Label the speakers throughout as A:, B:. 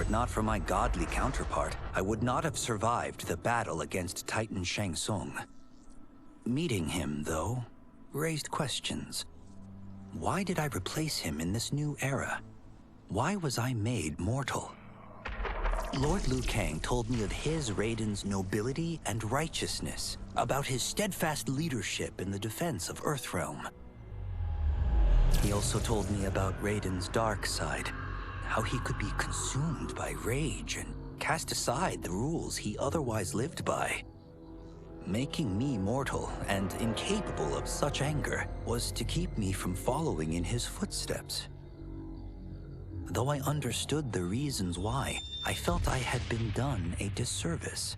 A: it not for my godly counterpart, I would not have survived the battle against Titan Shang Tsung. Meeting him, though, raised questions. Why did I replace him in this new era? Why was I made mortal? Lord Liu Kang told me of his Raiden's nobility and righteousness, about his steadfast leadership in the defense of Earthrealm. He also told me about Raiden's dark side, how he could be consumed by rage and cast aside the rules he otherwise lived by. Making me mortal and incapable of such anger was to keep me from following in his footsteps. Though I understood the reasons why, I felt I had been done a disservice.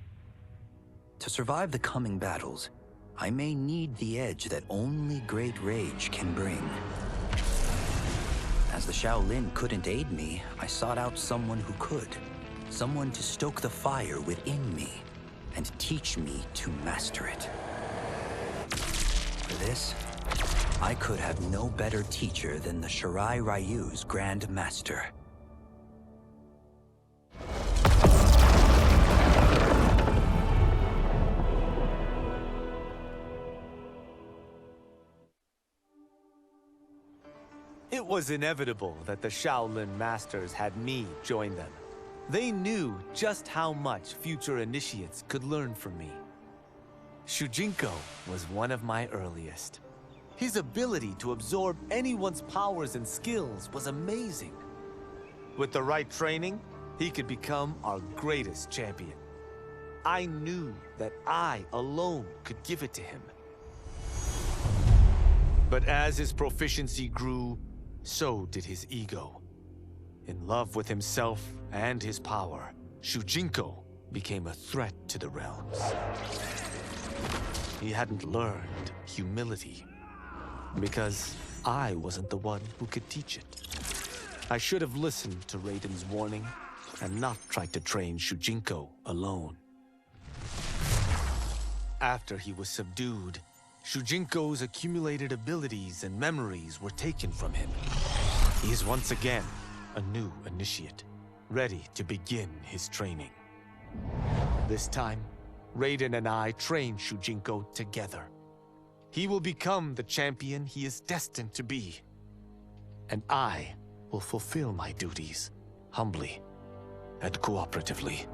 A: To survive the coming battles, I may need the edge that only great rage can bring. As the Shaolin couldn't aid me, I sought out someone who could. Someone to stoke the fire within me and teach me to master it. For this, I could have no better teacher than the Shirai Ryu's Grand Master.
B: It was inevitable that the Shaolin Masters had me join them. They knew just how much future initiates could learn from me. Shujinko was one of my earliest. His ability to absorb anyone's powers and skills was amazing. With the right training, he could become our greatest champion. I knew that I alone could give it to him. But as his proficiency grew, so did his ego. In love with himself and his power, Shujinko became a threat to the realms. He hadn't learned humility, because I wasn't the one who could teach it. I should have listened to Raiden's warning and not tried to train Shujinko alone. After he was subdued, Shujinko's accumulated abilities and memories were taken from him. He is once again a new initiate, ready to begin his training. This time, Raiden and I train Shujinko together. He will become the champion he is destined to be. And I will fulfill my duties, humbly and cooperatively.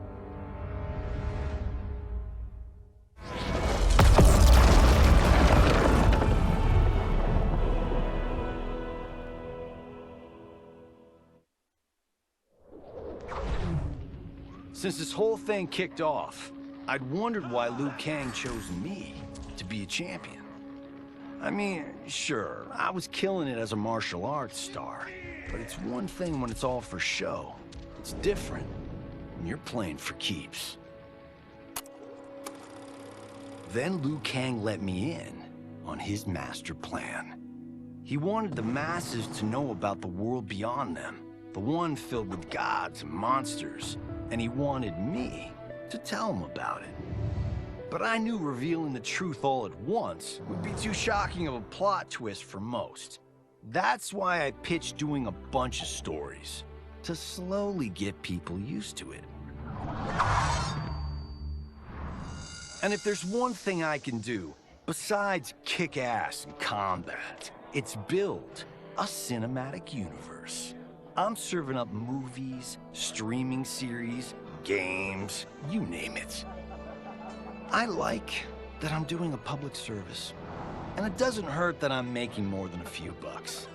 C: Since this whole thing kicked off, I'd wondered why Liu Kang chose me to be a champion. I mean, sure, I was killing it as a martial arts star, but it's one thing when it's all for show. It's different when you're playing for keeps. Then Liu Kang let me in on his master plan. He wanted the masses to know about the world beyond them, the one filled with gods and monsters. And he wanted me to tell him about it. But I knew revealing the truth all at once would be too shocking of a plot twist for most. That's why I pitched doing a bunch of stories, to slowly get people used to it. And if there's one thing I can do, besides kick ass in combat, it's build a cinematic universe. I'm serving up movies, streaming series, games, you name it. I like that I'm doing a public service. And it doesn't hurt that I'm making more than a few bucks.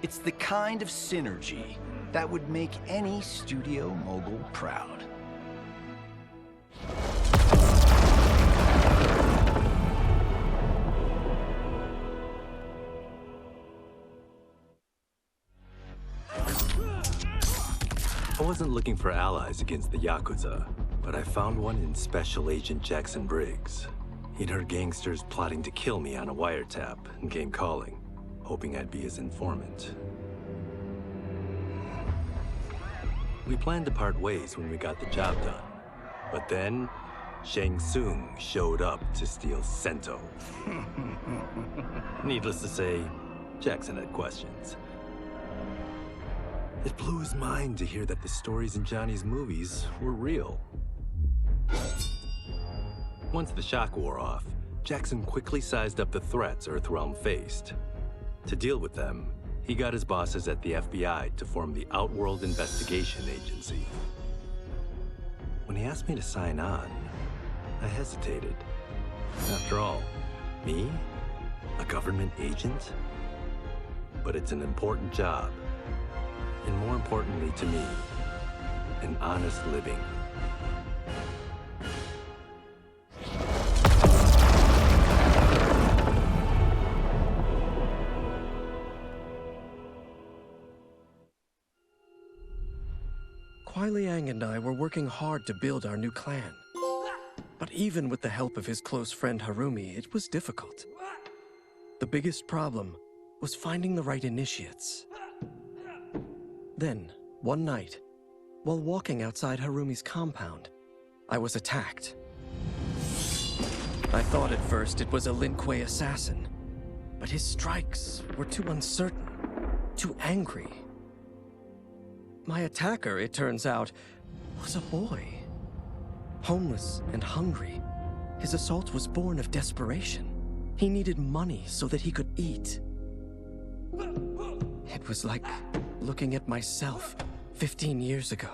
C: It's the kind of synergy that would make any studio mogul proud.
D: I wasn't looking for allies against the Yakuza, but I found one in Special Agent Jackson Briggs. He'd heard gangsters plotting to kill me on a wiretap and came calling, hoping I'd be his informant. We planned to part ways when we got the job done, but then Shang Tsung showed up to steal Sento. Needless to say, Jackson had questions. It blew his mind to hear that the stories in Johnny's movies were real. Once the shock wore off, Jackson quickly sized up the threats Earthrealm faced. To deal with them, he got his bosses at the FBI to form the Outworld Investigation Agency. When he asked me to sign on, I hesitated. After all, me? A government agent? But it's an important job. And more importantly to me, an honest living.
E: Kuai Liang and I were working hard to build our new clan. But even with the help of his close friend Harumi, it was difficult. The biggest problem was finding the right initiates. Then, one night, while walking outside Harumi's compound, I was attacked. I thought at first it was a Lin Kuei assassin, but his strikes were too uncertain, too angry. My attacker, it turns out, was a boy. Homeless and hungry, his assault was born of desperation. He needed money so that he could eat. It was like looking at myself 15 years ago.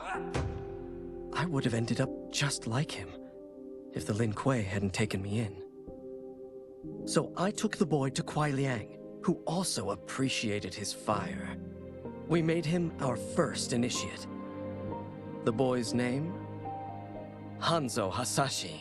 E: I would have ended up just like him if the Lin Kuei hadn't taken me in. So I took the boy to Kuai Liang, who also appreciated his fire. We made him our first initiate. The boy's name? Hanzo Hasashi.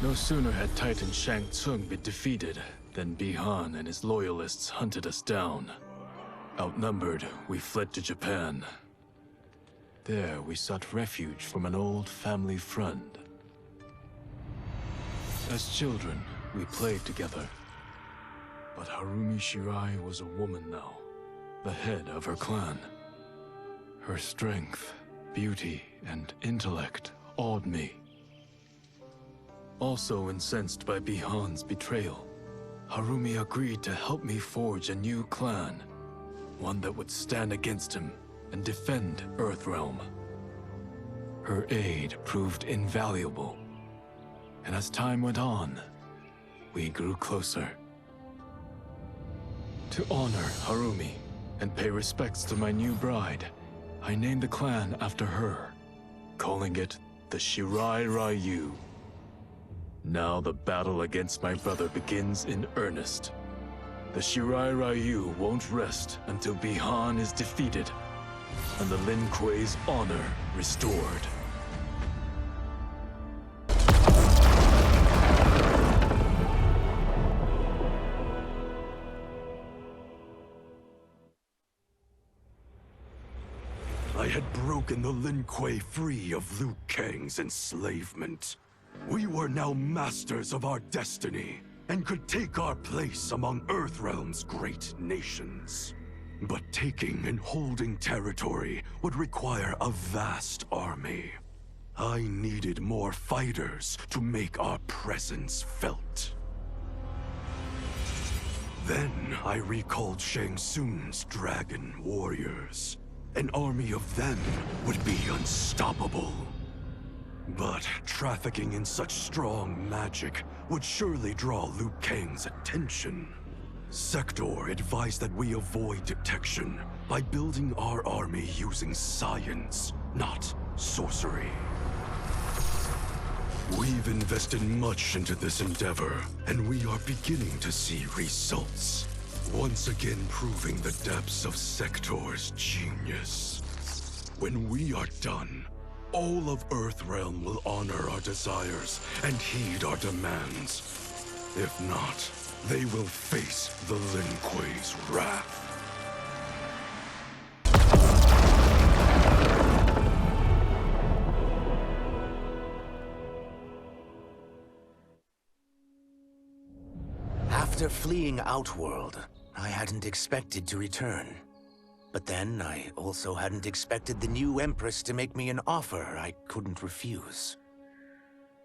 F: No sooner had Titan Shang Tsung been defeated than Bihan and his loyalists hunted us down. Outnumbered, we fled to Japan. There, we sought refuge from an old family friend. As children, we played together. But Harumi Shirai was a woman now, the head of her clan. Her strength, beauty, and intellect awed me. Also incensed by Bihan's betrayal, Harumi agreed to help me forge a new clan, one that would stand against him and defend Earthrealm. Her aid proved invaluable, and as time went on, we grew closer. To honor Harumi and pay respects to my new bride, I named the clan after her, calling it the Shirai Ryu. Now the battle against my brother begins in earnest. The Shirai Ryu won't rest until Bihan is defeated and the Lin Kuei's honor restored.
G: I had broken the Lin Kuei free of Liu Kang's enslavement. We were now masters of our destiny, and could take our place among Earthrealm's great nations. But taking and holding territory would require a vast army. I needed more fighters to make our presence felt. Then I recalled Shang Tsung's dragon warriors. An army of them would be unstoppable. But trafficking in such strong magic would surely draw Liu Kang's attention. Sector advised that we avoid detection by building our army using science, not sorcery. We've invested much into this endeavor, and we are beginning to see results. Once again proving the depths of Sector's genius. When we are done, all of Earthrealm will honor our desires and heed our demands. If not, they will face the Lin Kuei's wrath.
H: After fleeing Outworld, I hadn't expected to return. But then, I also hadn't expected the new Empress to make me an offer I couldn't refuse.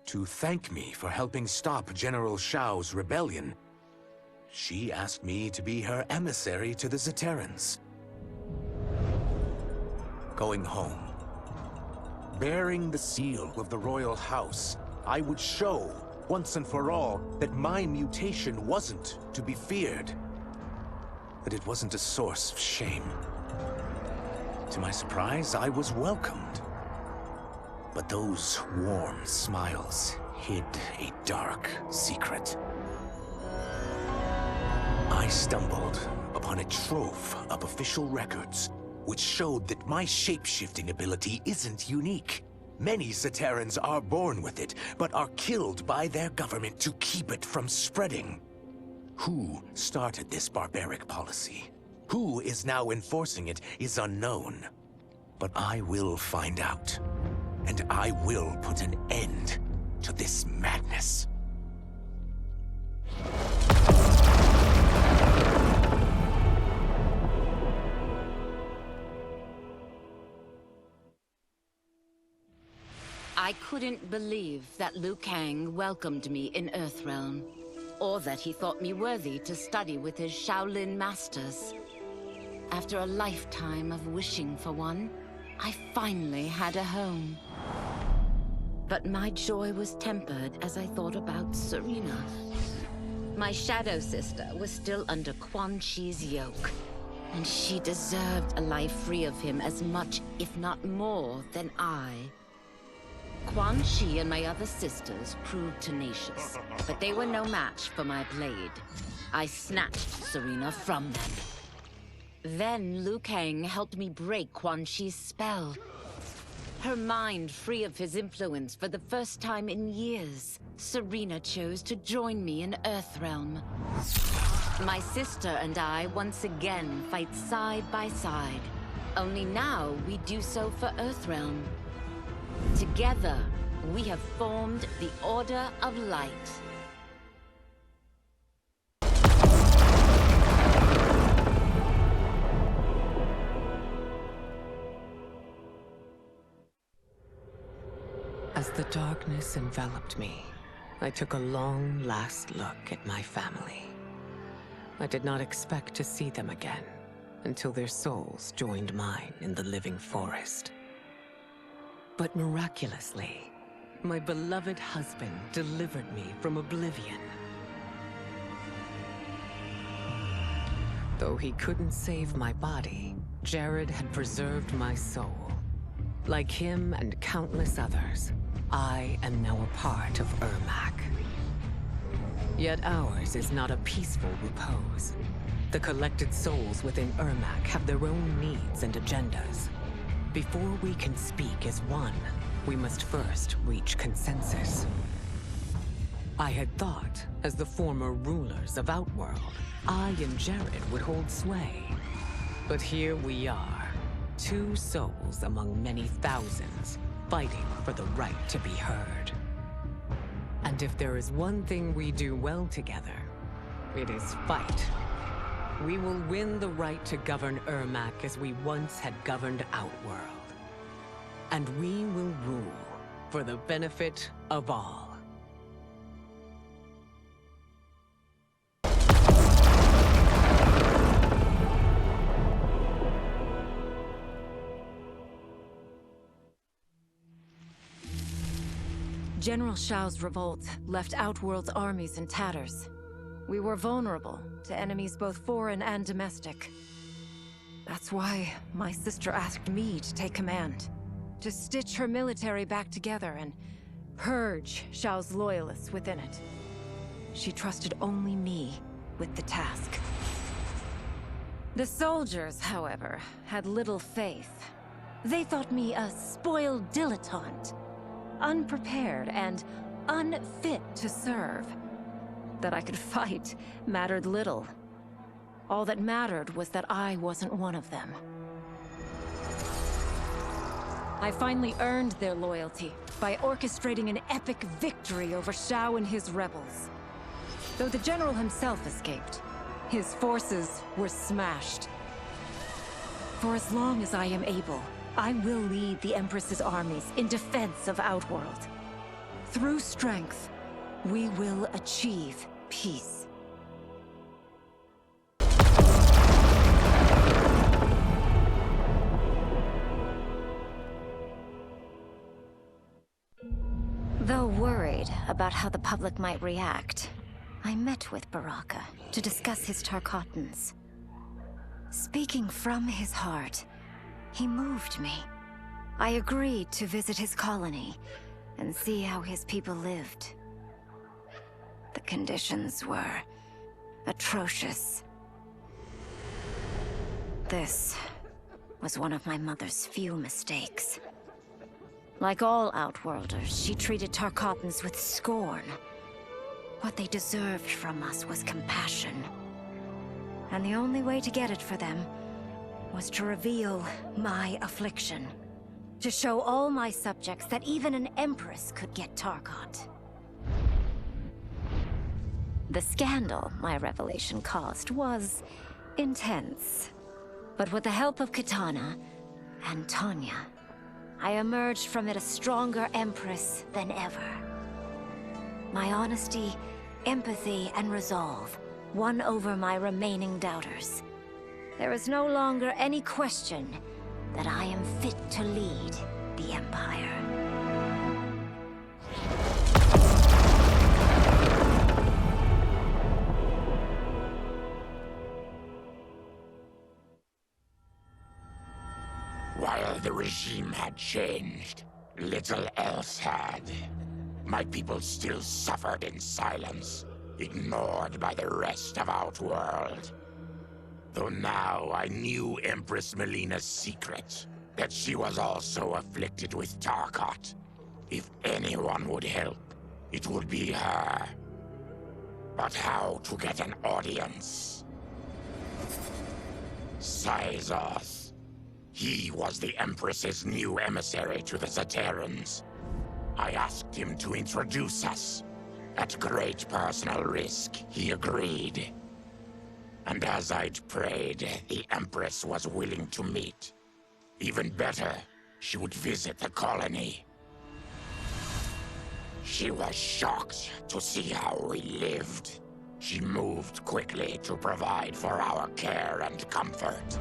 H: To thank me for helping stop General Shao's rebellion, she asked me to be her emissary to the Zaterrans. Going home, bearing the seal of the royal house, I would show, once and for all, that my mutation wasn't to be feared. That it wasn't a source of shame. To my surprise, I was welcomed. But those warm smiles hid a dark secret. I stumbled upon a trove of official records, which showed that my shape-shifting ability isn't unique. Many Zaterrans are born with it, but are killed by their government to keep it from spreading. Who started this barbaric policy? Who is now enforcing it is unknown. But I will find out. And I will put an end to this madness.
I: I couldn't believe that Liu Kang welcomed me in Earthrealm, or that he thought me worthy to study with his Shaolin masters. After a lifetime of wishing for one, I finally had a home. But my joy was tempered as I thought about Serena. My shadow sister was still under Quan Chi's yoke, and she deserved a life free of him as much, if not more, than I. Quan Chi and my other sisters proved tenacious, but they were no match for my blade. I snatched Serena from them. Then Liu Kang helped me break Quan Chi's spell. Her mind free of his influence for the first time in years, Serena chose to join me in Earthrealm. My sister and I once again fight side by side. Only now we do so for Earthrealm. Together, we have formed the Order of Light.
J: As the darkness enveloped me, I took a long last look at my family. I did not expect to see them again until their souls joined mine in the living forest. But miraculously, my beloved husband delivered me from oblivion. Though he couldn't save my body, Jared had preserved my soul. Like him and countless others, I am now a part of Ermac. Yet ours is not a peaceful repose. The collected souls within Ermac have their own needs and agendas. Before we can speak as one, we must first reach consensus. I had thought, as the former rulers of Outworld, I and Jared would hold sway. But here we are, two souls among many thousands, fighting for the right to be heard. And if there is one thing we do well together, it is fight. We will win the right to govern Ermac as we once had governed Outworld. And we will rule for the benefit of all.
K: General Shao's revolt left Outworld's armies in tatters. We were vulnerable to enemies both foreign and domestic. That's why my sister asked me to take command, to stitch her military back together and purge Shao's loyalists within it. She trusted only me with the task. The soldiers, however, had little faith. They thought me a spoiled dilettante, unprepared and unfit to serve. That I could fight mattered little. All that mattered was that I wasn't one of them. I finally earned their loyalty by orchestrating an epic victory over Shao and his rebels. Though the general himself escaped, his forces were smashed. For as long as I am able, I will lead the Empress's armies in defense of Outworld. Through strength, we will achieve peace. Though worried about how the public might react, I met with Baraka to discuss his Tarkatans. Speaking from his heart, he moved me. I agreed to visit his colony and see how his people lived. The conditions were atrocious. This was one of my mother's few mistakes. Like all Outworlders, she treated Tarkatans with scorn. What they deserved from us was compassion. And the only way to get it for them was to reveal my affliction. To show all my subjects that even an Empress could get Tarkat. The scandal my revelation caused was intense. But with the help of Kitana and Tanya, I emerged from it a stronger Empress than ever. My honesty, empathy, and resolve won over my remaining doubters. There is no longer any question that I am fit to lead the Empire.
L: While the regime had changed, little else had. My people still suffered in silence, ignored by the rest of Outworld. Though now I knew Empress Melina's secret, that she was also afflicted with Tarkat. If anyone would help, it would be her. But how to get an audience? Syzoth. He was the Empress's new emissary to the Zaterrans. I asked him to introduce us. At great personal risk, he agreed. And as I'd prayed, the Empress was willing to meet. Even better, she would visit the colony. She was shocked to see how we lived. She moved quickly to provide for our care and comfort.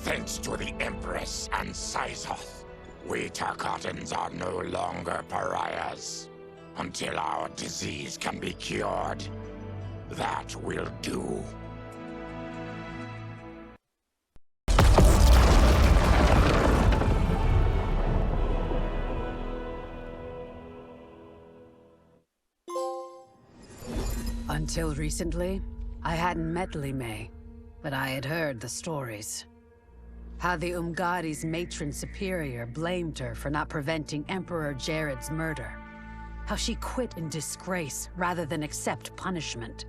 L: Thanks to the Empress and Syzoth, we Tarkatans are no longer pariahs. Until our disease can be cured, that will do.
M: Until recently, I hadn't met Li Mei, but I had heard the stories. How the Umgadi's matron superior blamed her for not preventing Emperor Jared's murder. How she quit in disgrace rather than accept punishment.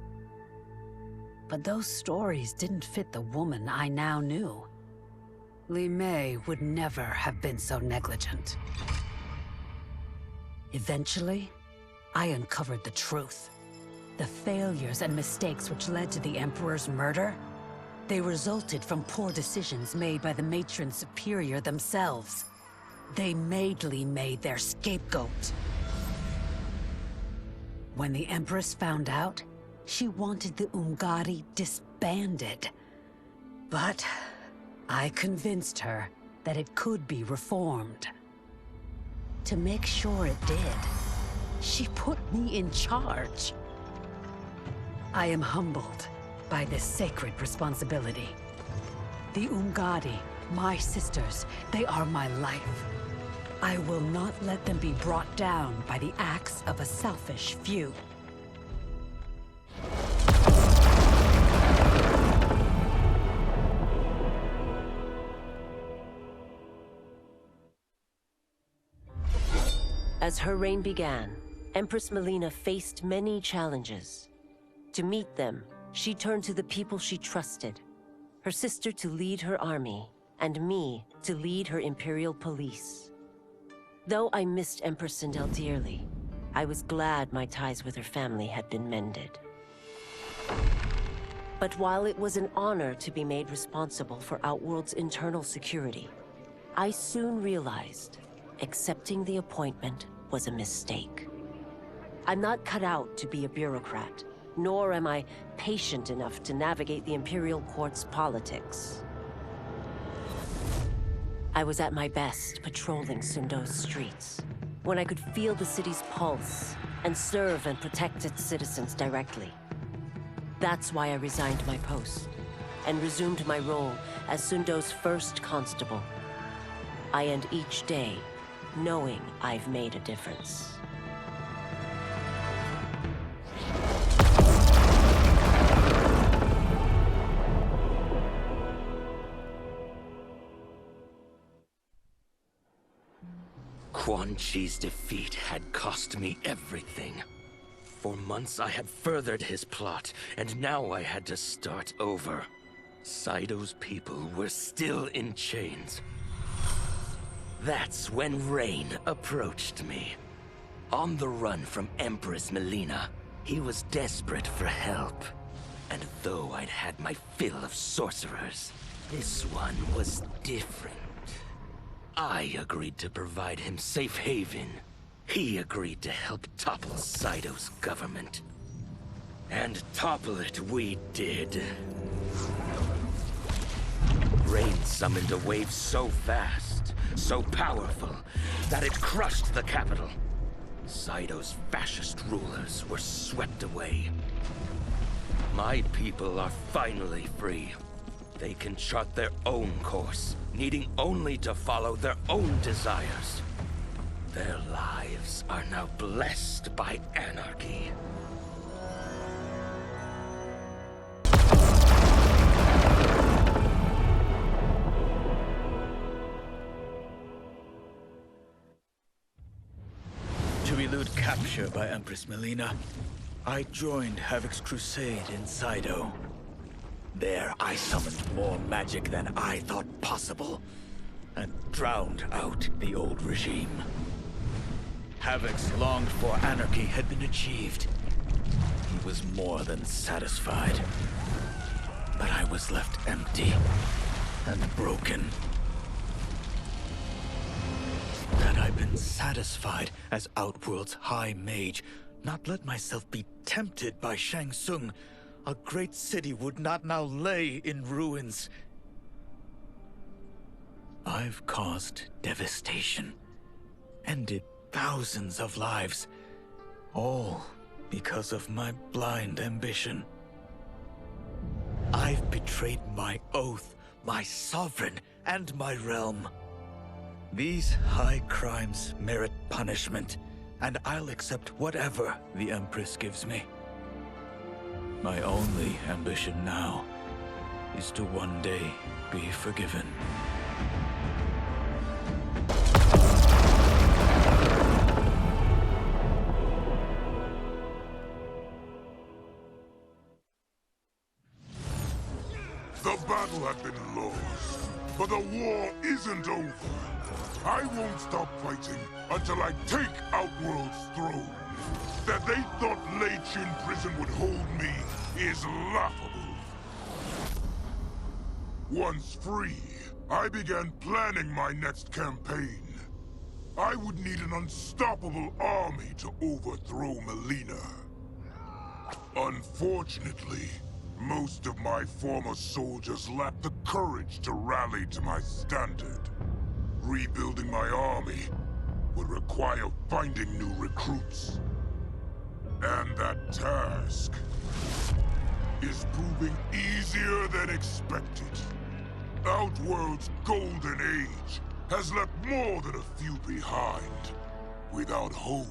M: But those stories didn't fit the woman I now knew. Li Mei would never have been so negligent. Eventually, I uncovered the truth. The failures and mistakes which led to the Emperor's murder, they resulted from poor decisions made by the matron superior themselves. They made Li Mei their scapegoat. When the Empress found out, she wanted the Umgadi disbanded. But I convinced her that it could be reformed. To make sure it did, she put me in charge. I am humbled by this sacred responsibility. The Umgadi, my sisters, they are my life. I will not let them be brought down by the acts of a selfish few.
N: As her reign began, Empress Melina faced many challenges. To meet them, she turned to the people she trusted. Her sister to lead her army, and me to lead her Imperial police. Though I missed Empress Sindel dearly, I was glad my ties with her family had been mended. But while it was an honor to be made responsible for Outworld's internal security, I soon realized accepting the appointment was a mistake. I'm not cut out to be a bureaucrat, nor am I patient enough to navigate the Imperial Court's politics. I was at my best patrolling Sundo's streets, when I could feel the city's pulse and serve and protect its citizens directly. That's why I resigned my post and resumed my role as Sundo's first constable. I end each day knowing I've made a difference.
O: Quan Chi's defeat had cost me everything. For months I had furthered his plot, and now I had to start over. Saido's people were still in chains. That's when Rain approached me. On the run from Empress Melina, he was desperate for help. And though I'd had my fill of sorcerers, this one was different. I agreed to provide him safe haven. He agreed to help topple Saido's government. And topple it we did. Rain summoned a wave so fast, so powerful, that it crushed the capital. Saido's fascist rulers were swept away. My people are finally free. They can chart their own course, needing only to follow their own desires. Their lives are now blessed by anarchy.
P: To elude capture by Empress Melina, I joined Havik's crusade in Saido. There, I summoned more magic than I thought possible, and drowned out the old regime. Havik's longed-for anarchy had been achieved. He was more than satisfied. But I was left empty and broken. Had I been satisfied as Outworld's High Mage, not let myself be tempted by Shang Tsung, a great city would not now lay in ruins. I've caused devastation, ended thousands of lives, all because of my blind ambition. I've betrayed my oath, my sovereign, and my realm. These high crimes merit punishment, and I'll accept whatever the Empress gives me. My only ambition now is to one day be forgiven.
Q: The battle had been lost, but the war isn't over. I won't stop fighting until I take Outworld's throne. That they thought Lei Chin Prison would hold me is laughable. Once free, I began planning my next campaign. I would need an unstoppable army to overthrow Melina. Unfortunately, most of my former soldiers lacked the courage to rally to my standard. Rebuilding my army would require finding new recruits. And that task is proving easier than expected. Outworld's golden age has left more than a few behind. Without hope,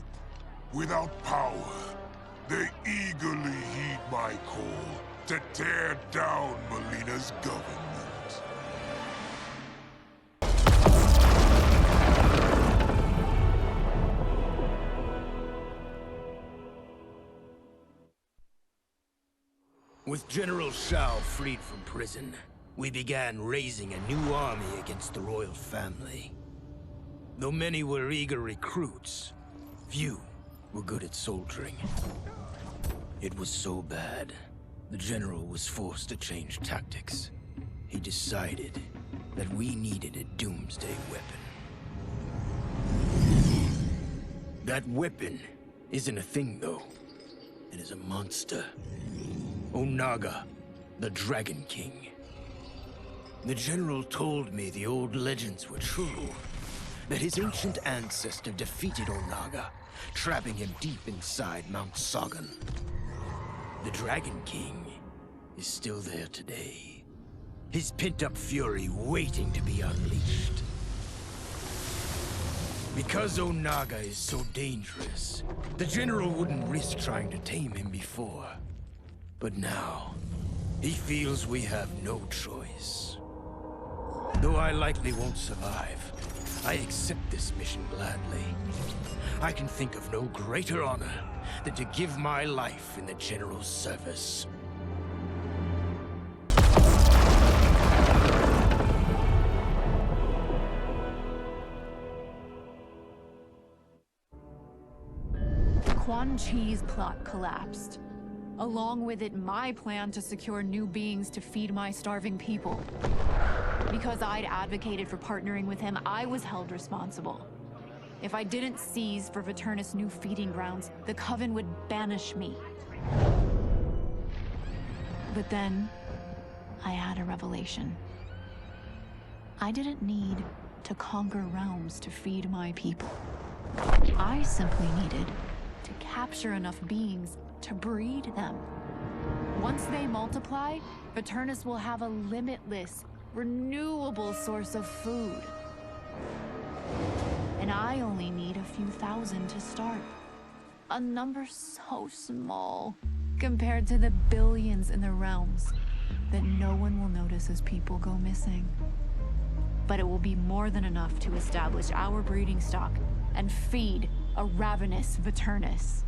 Q: without power, they eagerly heed my call to tear down Melina's government.
O: With General Shao freed from prison, we began raising a new army against the royal family. Though many were eager recruits, few were good at soldiering. It was so bad, the general was forced to change tactics. He decided that we needed a doomsday weapon. That weapon
P: isn't a thing, though. It is a monster. Onaga, the Dragon King. The General told me the old legends were true. That his ancient ancestor defeated Onaga, trapping him deep inside Mount Sagan. The Dragon King is still there today. His pent-up fury waiting to be unleashed. Because Onaga is so dangerous, the General wouldn't risk trying to tame him before. But now, he feels we have no choice. Though I likely won't survive, I accept this mission gladly. I can think of no greater honor than to give my life in the General's service.
R: Quan Chi's plot collapsed. Along with it, my plan to secure new beings to feed my starving people. Because I'd advocated for partnering with him, I was held responsible. If I didn't seize for Viternus' new feeding grounds, the Coven would banish me. But then, I had a revelation. I didn't need to conquer realms to feed my people. I simply needed to capture enough beings to breed them. Once they multiply, Viternus will have a limitless, renewable source of food. And I only need a few thousand to start. A number so small compared to the billions in the realms that no one will notice as people go missing. But it will be more than enough to establish our breeding stock and feed a ravenous Viternus.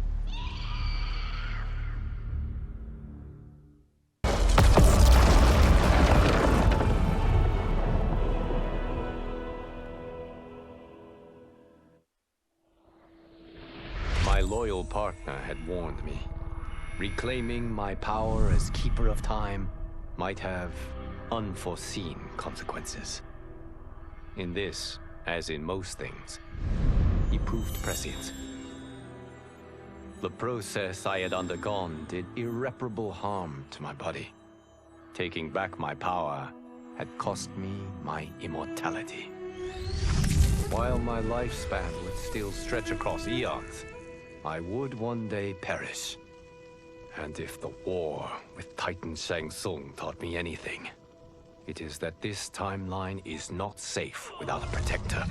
S: My loyal partner had warned me. Reclaiming my power as Keeper of Time might have unforeseen consequences. In this, as in most things, he proved prescient. The process I had undergone did irreparable harm to my body. Taking back my power had cost me my immortality. While my lifespan would still stretch across eons, I would one day perish. And if the war with Titan Shang Tsung taught me anything, it is that this timeline is not safe without a protector.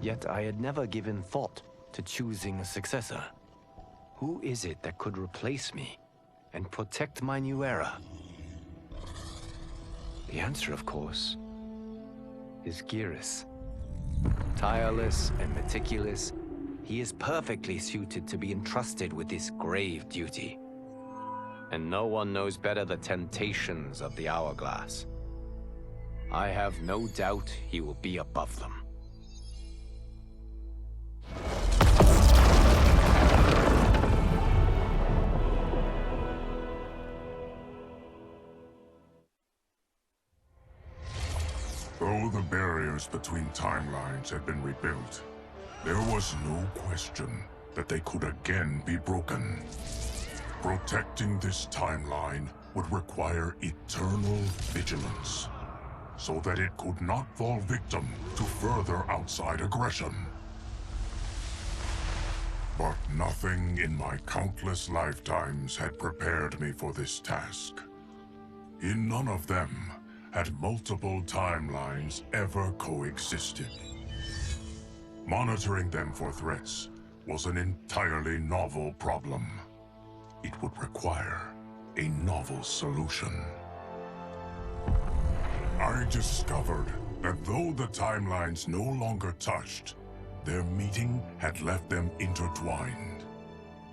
S: Yet I had never given thought to choosing a successor. Who is it that could replace me and protect my new era? The answer, of course, is Geras. Tireless and meticulous, he is perfectly suited to be entrusted with this grave duty. And no one knows better the temptations of the hourglass. I have no doubt he will be above them.
Q: Though the barriers between timelines had been rebuilt, there was no question that they could again be broken. Protecting this timeline would require eternal vigilance, so that it could not fall victim to further outside aggression. But nothing in my countless lifetimes had prepared me for this task. In none of them had multiple timelines ever coexisted. Monitoring them for threats was an entirely novel problem. It would require a novel solution. I discovered that though the timelines no longer touched, their meeting had left them intertwined.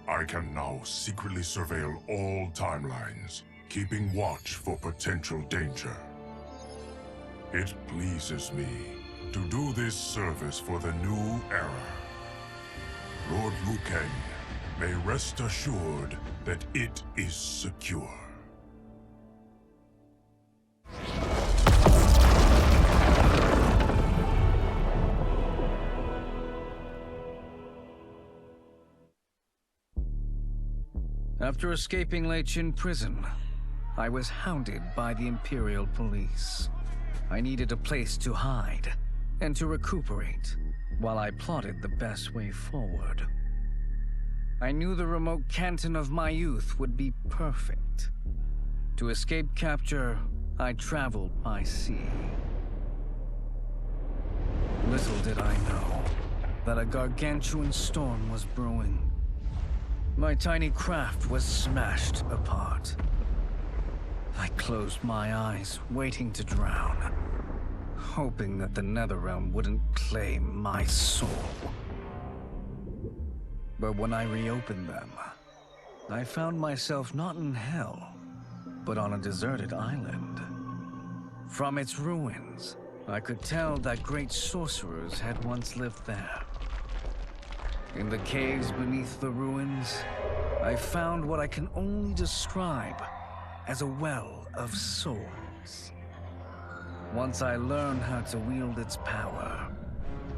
Q: I can now secretly surveil all timelines, keeping watch for potential danger. It pleases me to do this service for the new era. Lord Liu Kang may rest assured that it is secure.
T: After escaping Lei Chin prison, I was hounded by the Imperial Police. I needed a place to hide and to recuperate while I plotted the best way forward. I knew the remote canton of my youth would be perfect. To escape capture, I traveled by sea. Little did I know that a gargantuan storm was brewing. My tiny craft was smashed apart. I closed my eyes, waiting to drown, hoping that the Netherrealm wouldn't claim my soul. But when I reopened them, I found myself not in hell, but on a deserted island. From its ruins, I could tell that great sorcerers had once lived there. In the caves beneath the ruins, I found what I can only describe as a well of souls. Once I learn how to wield its power,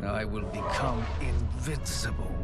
T: I will become invincible.